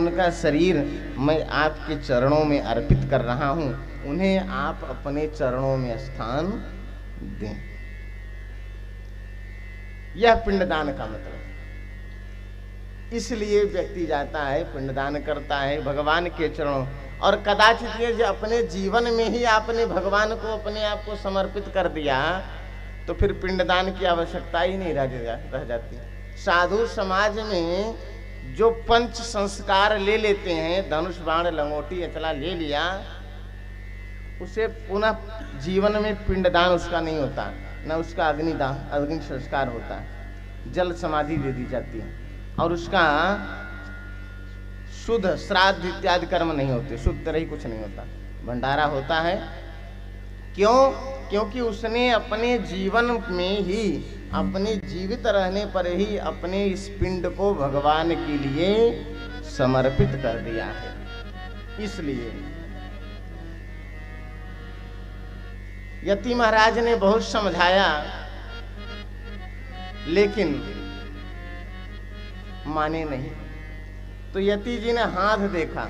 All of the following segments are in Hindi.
उनका शरीर मैं आपके चरणों में अर्पित कर रहा हूं, उन्हें आप अपने चरणों में स्थान दें। यह पिंडदान का मतलब। इसलिए व्यक्ति जाता है, पिंडदान करता है भगवान के चरणों। और कदाचित ये जो अपने जीवन में ही आपने भगवान को अपने आप को समर्पित कर दिया, तो फिर पिंडदान की आवश्यकता ही नहीं रह जाती। साधु समाज में जो पंच संस्कार ले लेते हैं, धनुष बाण लंगोटी अचला ले लिया, उसे पुनः जीवन में पिंडदान उसका नहीं होता, न उसका अग्नि संस्कार होता है, जल समाधि दे दी जाती है, और उसका शुद्ध श्राद्ध इत्यादि कर्म नहीं होते, शुद्ध तरह ही कुछ नहीं होता, भंडारा होता है। क्यों? क्योंकि उसने अपने जीवन में ही, अपने जीवित रहने पर ही अपने इस पिंड को भगवान के लिए समर्पित कर दिया है। इसलिए यति महाराज ने बहुत समझाया, लेकिन माने नहीं। तो यति जी ने हाथ देखा,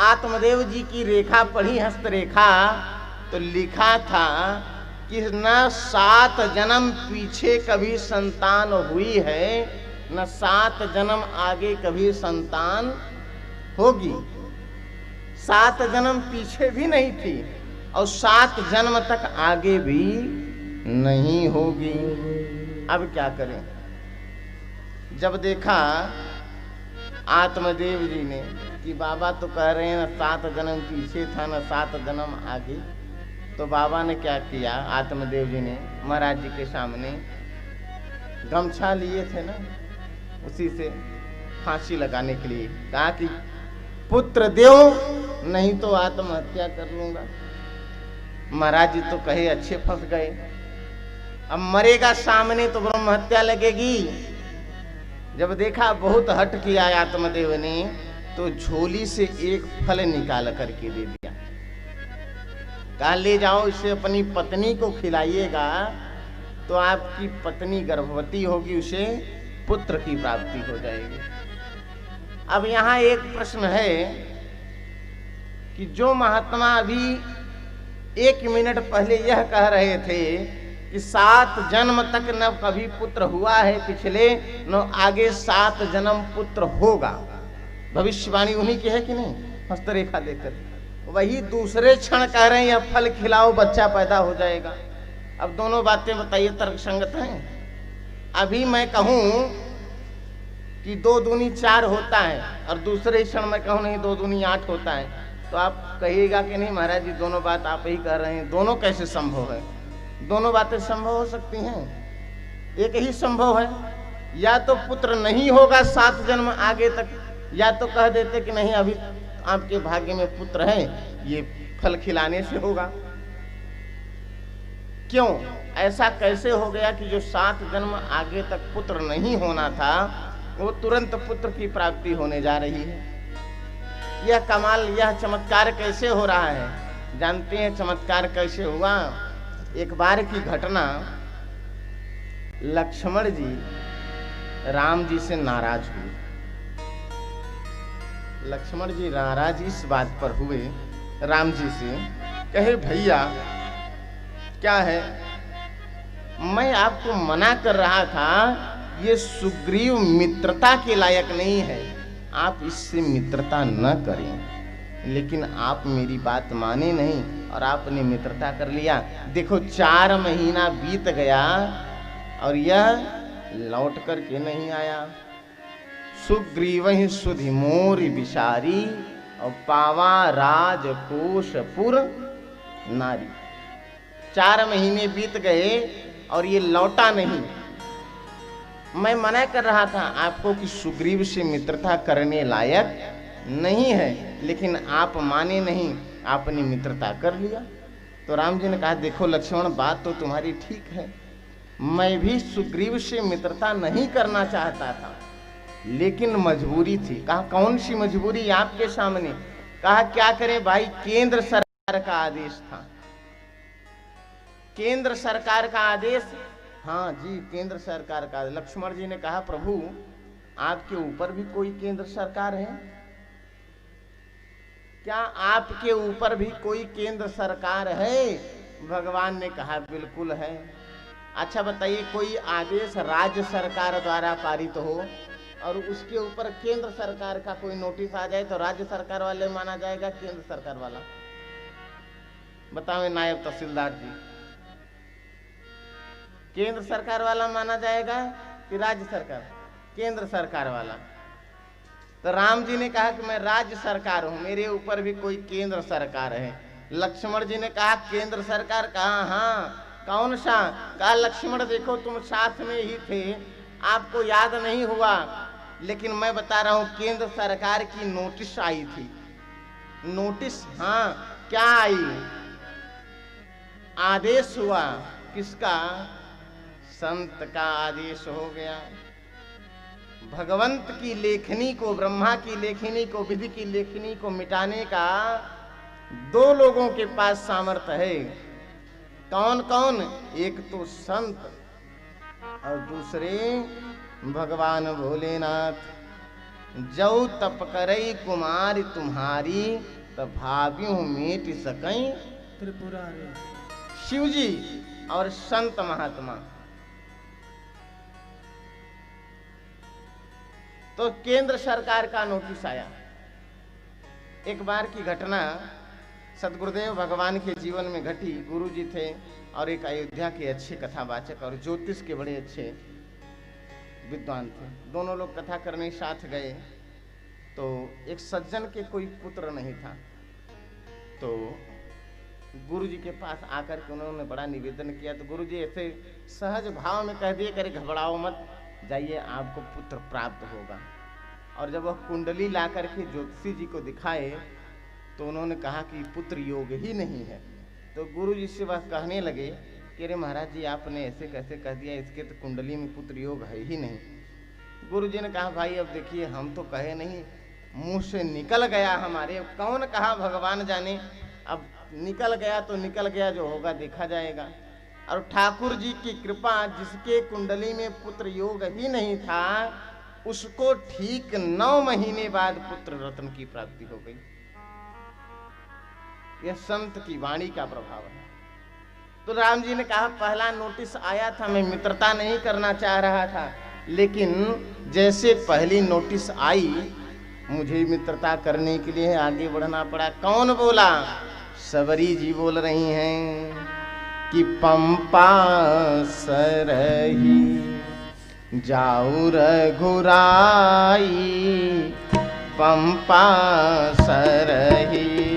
आत्मदेव जी की रेखा पढ़ी, हस्तरेखा, तो लिखा था कि न 7 जन्म पीछे कभी संतान हुई है, न 7 जन्म आगे कभी संतान होगी। 7 जन्म पीछे भी नहीं थी और 7 जन्म तक आगे भी नहीं होगी। अब क्या करें? जब देखा आत्मदेव जी ने कि बाबा तो कह रहे हैं न 7 जन्म पीछे था न 7 जन्म आगे, तो बाबा ने क्या किया, आत्मदेव जी ने महाराज जी के सामने गमछा लिए थे ना, उसी से फांसी लगाने के लिए कहा कि पुत्र दो, नहीं तो आत्महत्या कर लूंगा। महाराज जी तो कहे अच्छे फंस गए, अब मरेगा सामने तो ब्रह्म हत्या लगेगी। जब देखा बहुत हट किया आत्मदेव ने, तो झोली से एक फल निकाल करके दे दिया, कहा ले जाओ, इसे अपनी पत्नी को खिलाइएगा तो आपकी पत्नी गर्भवती होगी, उसे पुत्र की प्राप्ति हो जाएगी। अब यहाँ एक प्रश्न है कि जो महात्मा अभी 1 मिनट पहले यह कह रहे थे कि 7 जन्म तक न कभी पुत्र हुआ है पिछले, न आगे 7 जन्म पुत्र होगा, भविष्यवाणी उन्हीं की है कि नहीं? हस्तरेखा देखकर वही दूसरे क्षण कह रहे हैं यह फल खिलाओ बच्चा पैदा हो जाएगा। अब दोनों बातें बताइए तर्क संगत हैं? अभी मैं कहूं कि 2 दूनी 4 होता है और दूसरे क्षण मैं कहूं नहीं 2 दूनी 8 होता है, तो आप कहिएगा कि नहीं महाराज जी दोनों बात आप ही कह रहे हैं, दोनों कैसे संभव है? दोनों बातें संभव हो सकती हैं। एक ही संभव है, या तो पुत्र नहीं होगा 7 जन्म आगे तक, या तो कह देते कि नहीं अभी आपके भाग्य में पुत्र है, ये फल खिलाने से होगा। क्यों ऐसा कैसे हो गया कि जो 7 जन्म आगे तक पुत्र नहीं होना था, वो तुरंत पुत्र की प्राप्ति होने जा रही है? यह कमाल, यह चमत्कार कैसे हो रहा है? जानते हैं चमत्कार कैसे हुआ? एक बार की घटना, लक्ष्मण जी राम जी से नाराज हुए। लक्ष्मण जी नाराज इस बात पर हुए राम जी से, कहे भैया क्या है, मैं आपको मना कर रहा था, ये सुग्रीव मित्रता के लायक नहीं है, आप इससे मित्रता न करें, लेकिन आप मेरी बात माने नहीं और आपने मित्रता कर लिया। देखो 4 महीना बीत गया और यह लौट करके नहीं आया। सुग्रीवहि सुधि मोरि बिसारी और पावा राजकोषपुर नारी। 4 महीने बीत गए और ये लौटा नहीं। मैं मना कर रहा था आपको कि सुग्रीव से मित्रता करने लायक नहीं है, लेकिन आप माने नहीं, आपने मित्रता कर लिया। तो राम जी ने कहा देखो लक्ष्मण, बात तो तुम्हारी ठीक है, मैं भी सुग्रीव से मित्रता नहीं करना चाहता था, लेकिन मजबूरी थी। कहा कौन सी मजबूरी? आपके सामने। कहा क्या करें भाई, केंद्र सरकार का आदेश था। केंद्र सरकार का आदेश? हाँ जी, केंद्र सरकार का। लक्ष्मण जी ने कहा प्रभु आपके ऊपर भी कोई केंद्र सरकार है? क्या आपके ऊपर भी कोई केंद्र सरकार है? भगवान ने कहा बिल्कुल है। अच्छा बताइए, कोई आदेश राज्य सरकार द्वारा पारित हो और उसके ऊपर केंद्र सरकार का कोई नोटिस आ जाए तो राज्य सरकार वाले माना जाएगा केंद्र सरकार वाला? बताओ नायब तहसीलदार जी, केंद्र सरकार वाला माना जाएगा कि राज्य सरकार? केंद्र सरकार वाला। तो राम जी ने कहा कि मैं राज्य सरकार हूं, मेरे ऊपर भी कोई केंद्र सरकार है। लक्ष्मण जी ने कहा केंद्र सरकार? कहा हाँ। कौन सा? कहा लक्ष्मण देखो तुम साथ में ही थे, आपको याद नहीं हुआ, लेकिन मैं बता रहा हूं केंद्र सरकार की नोटिस आई थी। नोटिस? हाँ। क्या आई? आदेश हुआ। किसका? संत का आदेश हो गया। भगवंत की लेखनी को, ब्रह्मा की लेखनी को, विधि की लेखनी को मिटाने का दो लोगों के पास सामर्थ्य है। कौन कौन? एक तो संत और दूसरे भगवान भोलेनाथ। जौ तप करई कुमारी तुम्हारी, तब भाव्यों मेट सकई त्रिपुरारी। शिव जी और संत महात्मा। तो केंद्र सरकार का नोटिस आया। एक बार की घटना सदगुरुदेव भगवान के जीवन में घटी। गुरु जी थे और एक अयोध्या के अच्छे कथावाचक और ज्योतिष के बड़े अच्छे विद्वान थे। दोनों लोग कथा करने साथ गए तो एक सज्जन के कोई पुत्र नहीं था। तो गुरु जी के पास आकर के उन्होंने बड़ा निवेदन किया। तो गुरु जी ऐसे सहज भाव में कह दिए, करे घबराओ मत, जाइए आपको पुत्र प्राप्त होगा। और जब वह कुंडली ला करके ज्योतिषी जी को दिखाए तो उन्होंने कहा कि पुत्र योग ही नहीं है। तो गुरु जी से वह कहने लगे कि अरे महाराज जी, आपने ऐसे कैसे कह दिया, इसके तो कुंडली में पुत्र योग है ही नहीं। गुरु जी ने कहा भाई अब देखिए, हम तो कहे नहीं, मुंह से निकल गया हमारे, कौन कहा भगवान जाने, अब निकल गया तो निकल गया, जो होगा देखा जाएगा। और ठाकुर जी की कृपा, जिसके कुंडली में पुत्र योग ही नहीं था, उसको ठीक 9 महीने बाद पुत्र रत्न की प्राप्ति हो गई। यह संत की वाणी का प्रभाव है। तो राम जी ने कहा पहला नोटिस आया था, मैं मित्रता नहीं करना चाह रहा था, लेकिन जैसे पहली नोटिस आई मुझे मित्रता करने के लिए आगे बढ़ना पड़ा। कौन बोला? सबरी जी बोल रही हैं कि पंपा सरही जाऊ रघुराई, पंपा सरही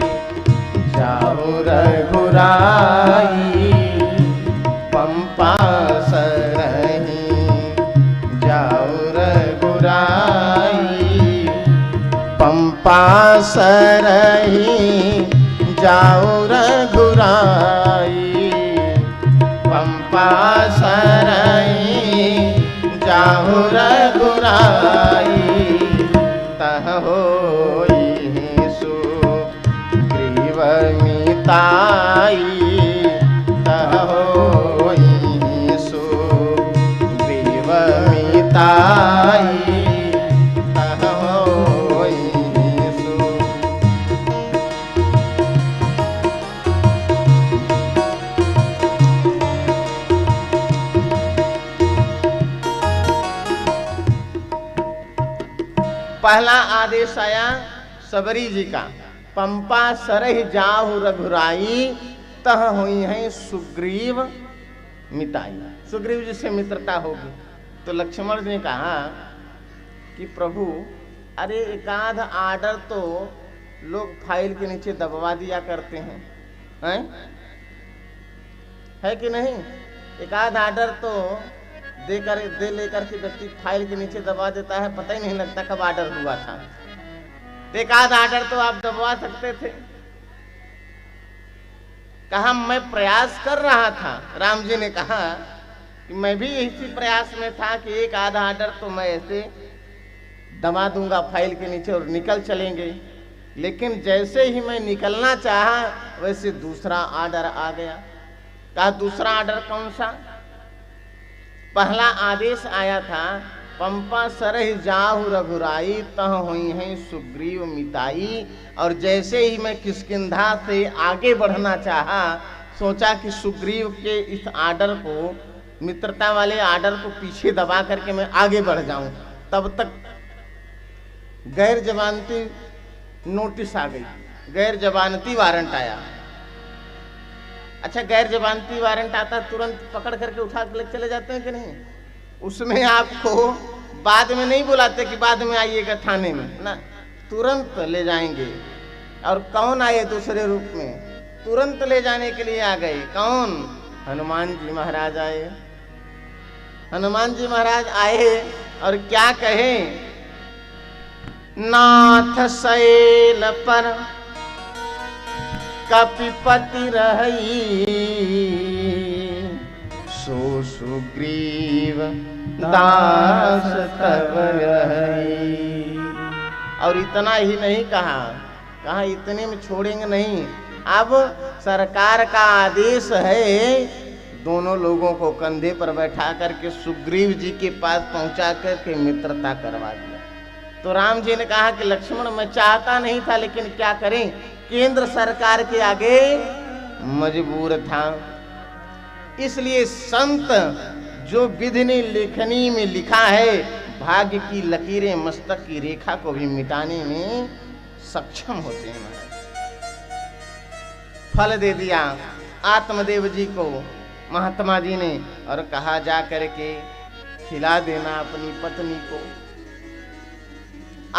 जाऊ रघुराई, पंपा सरही जाऊ रघुराई, पंपा सरही जाऊ रघुराई, पंपा सरही जाऊ रघुराई, तह होई सुग्रीव मिताई, तह होई सुग्रीव मिताई, तह होई पहला आदेश आया सबरी जी का, पंपा सरह जाहु रघुराई, तह हुई है सुग्रीव मिताई। सुग्रीव जी से मित्रता होगी। तो लक्ष्मण जी ने कहा कि प्रभु अरे एकाध आर्डर तो लोग फाइल के नीचे दबवा दिया करते हैं, है कि नहीं? एकाध आर्डर तो दे लेकर के व्यक्ति फाइल के नीचे दबा देता है, पता ही नहीं लगता कब आर्डर हुआ था। एक आध आर्डर तो आप दबवा सकते थे। कहा मैं प्रयास कर रहा था। राम जी ने कहा कि मैं भी इसी प्रयास में था कि एक आधा आर्डर तो मैं ऐसे दबा दूंगा फाइल के नीचे और निकल चलेंगे, लेकिन जैसे ही मैं निकलना चाहा वैसे दूसरा आर्डर आ गया। कहा दूसरा आर्डर कौन सा? पहला आदेश आया था पंपा सरहि जाहु रघुराई तह हुई है सुग्रीव मिताई। और जैसे ही मैं किष्किंधा से आगे बढ़ना चाहा, सोचा कि सुग्रीव के इस आर्डर को, मित्रता वाले आर्डर को पीछे दबा करके मैं आगे बढ़ जाऊं, तब तक गैर जमानती नोटिस आ गई, गैर जमानती वारंट आया। अच्छा, गैर जमानती वारंट आता तुरंत पकड़ करके उठा के चले जाते हैं कि नहीं? उसमें आपको बाद में नहीं बुलाते कि बाद में आइएगा थाने में, ना, तुरंत ले जाएंगे। और कौन आए दूसरे रूप में? तुरंत ले जाने के लिए आ गए। कौन? हनुमान जी महाराज आए। हनुमान जी महाराज आए और क्या कहे? नाथ शैल पर कपिपति रही, सो सुग्रीव दास तब रही। और इतना ही नहीं कहा इतने में छोड़ेंगे नहीं। अब सरकार का आदेश है, दोनों लोगों को कंधे पर बैठा करके सुग्रीव जी के पास पहुंचा करके मित्रता करवा दिया। तो राम जी ने कहा कि लक्ष्मण, मैं चाहता नहीं था, लेकिन क्या करें, केंद्र सरकार के आगे मजबूर था। इसलिए संत जो विधि ने लेखनी में लिखा है, भाग्य की लकीरें मस्तक की रेखा को भी मिटाने में सक्षम होते हैं। फल दे दिया आत्मदेव जी को महात्मा जी ने, और कहा जा करके खिला देना अपनी पत्नी को।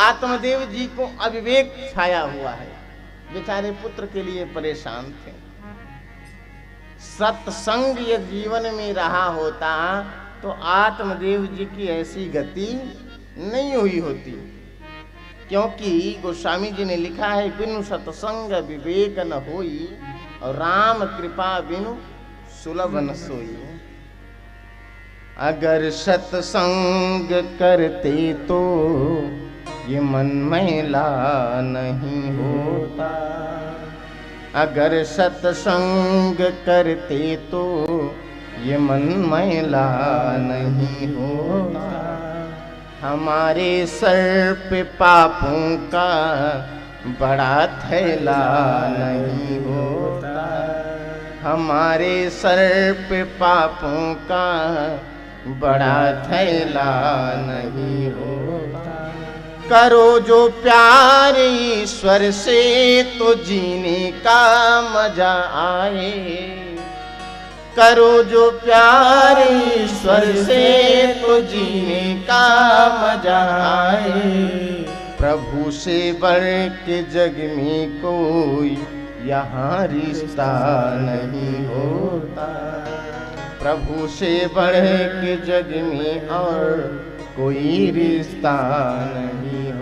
आत्मदेव जी को अविवेक छाया हुआ है, बेचारे पुत्र के लिए परेशान थे। सत्संग ये जीवन में रहा होता तो आत्मदेव जी की ऐसी गति नहीं हुई होती, क्योंकि गोस्वामी जी ने लिखा है, बिनु सत्संग विवेक न होई, और राम कृपा बिनु सुलभ न सोई। अगर सत्संग करते तो ये मन मैला नहीं होता, अगर सत्संग करते तो ये मन मैला नहीं होता। हमारे सर पे पापों का बड़ा थैला नहीं होता, हमारे सर पे पापों का बड़ा थैला नहीं होता। करो जो प्यार ईश्वर से तो जीने का मजा आए, करो जो प्यार ईश्वर से तो जीने का मजा आए। प्रभु से बढ़ के जग में कोई यहाँ रिश्ता नहीं होता, प्रभु से बढ़ के जग में और कोई रिश्ता नहीं